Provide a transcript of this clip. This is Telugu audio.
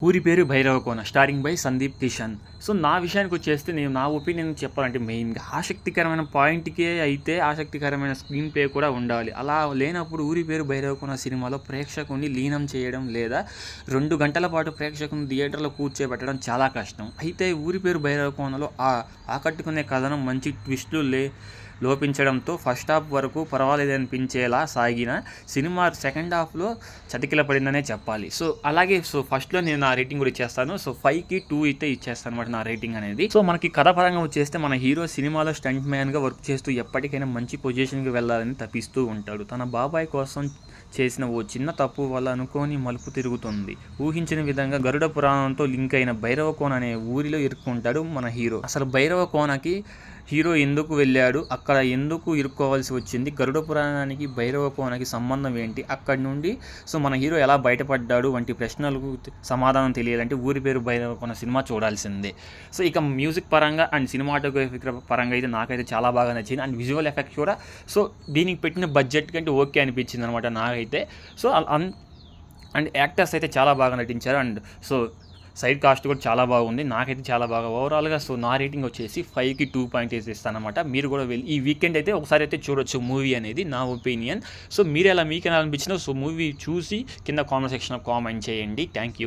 ఊరి పేరు Bhairavakona starring by Sandeep Kishan. So నా విషయానికి వచ్చేస్తే నేను నా ఒపీనియన్ చెప్పాలంటే మెయిన్గా ఆసక్తికరమైన పాయింట్కే అయితే ఆసక్తికరమైన స్క్రీన్ ప్లే కూడా ఉండాలి. అలా లేనప్పుడు ఊరి పేరు భైరవకోన సినిమాలో ప్రేక్షకుని లీనం చేయడం లేదా 2 గంటల పాటు ప్రేక్షకుని థియేటర్లో కూర్చోబెట్టడం చాలా కష్టం. అయితే ఊరి పేరు భైరవకోనలో ఆకట్టుకునే కథనం మంచి ట్విస్టులు లోపించడంతో ఫస్ట్ హాఫ్ వరకు పర్వాలేదనిపించేలా సాగిన సినిమా సెకండ్ హాఫ్లో చతికిల పడిందనే చెప్పాలి. సో ఫస్ట్లో నేను నా రేటింగ్ కూడా ఇచ్చేస్తాను. సో 5కి 2 అయితే ఇచ్చేస్తాను అనమాట నా రేటింగ్ అనేది. సో మనకి కథ పరంగా వచ్చేస్తే మన హీరో సినిమాలో స్టంట్ మ్యాన్గా వర్క్ చేస్తూ ఎప్పటికైనా మంచి పొజిషన్కి వెళ్ళాలని తపిస్తూ ఉంటాడు. తన బాబాయ్ కోసం చేసిన ఓ చిన్న తప్పు వల్ల అనుకోని మలుపు తిరుగుతుంది. ఊహించిన విధంగా గరుడ పురాణంతో లింక్ అయిన భైరవకోన అనే ఊరిలో ఇరుక్కుంటాడు మన హీరో. అసలు భైరవకోనకి హీరో ఎందుకు వెళ్ళాడు, అక్కడ ఎందుకు ఇరుక్కోవాల్సి వచ్చింది, గరుడ పురాణానికి భైరవకోనకి సంబంధం ఏంటి, అక్కడి నుండి సో మన హీరో ఎలా బయటపడ్డాడు వంటి ప్రశ్నలకు సమాధానం తెలియాలంటే ఊరి పేరు భైరవకోన సినిమా చూడాల్సిందే. సో ఇక మ్యూజిక్ పరంగా అండ్ సినిమాటోగ్రఫీ పరంగా అయితే నాకైతే చాలా బాగా నచ్చింది. అండ్ విజువల్ ఎఫెక్ట్స్ కూడా సో దీనికి పెట్టిన బడ్జెట్ కంటే ఓకే అనిపించింది అనమాట నాకైతే. సో అండ్ యాక్టర్స్ అయితే చాలా బాగా నటించారు. అండ్ సో సైడ్ కాస్ట్ కూడా చాలా బాగుంది. నాకైతే చాలా బాగా ఓవరాల్గా సో నా రేటింగ్ వచ్చేసి 5కి 2 పాయింట్ ఇస్తాను అనమాట. మీరు కూడా వెళ్ళి ఈ వీకెండ్ అయితే ఒకసారి అయితే చూడొచ్చు మూవీ అనేది నా ఒపీనియన్. సో మీరు ఎలా మీకెలా అనిపించినా సో మూవీ చూసి కింద కామెంట్ సెక్షన్లో కామెంట్ చేయండి. Thank you.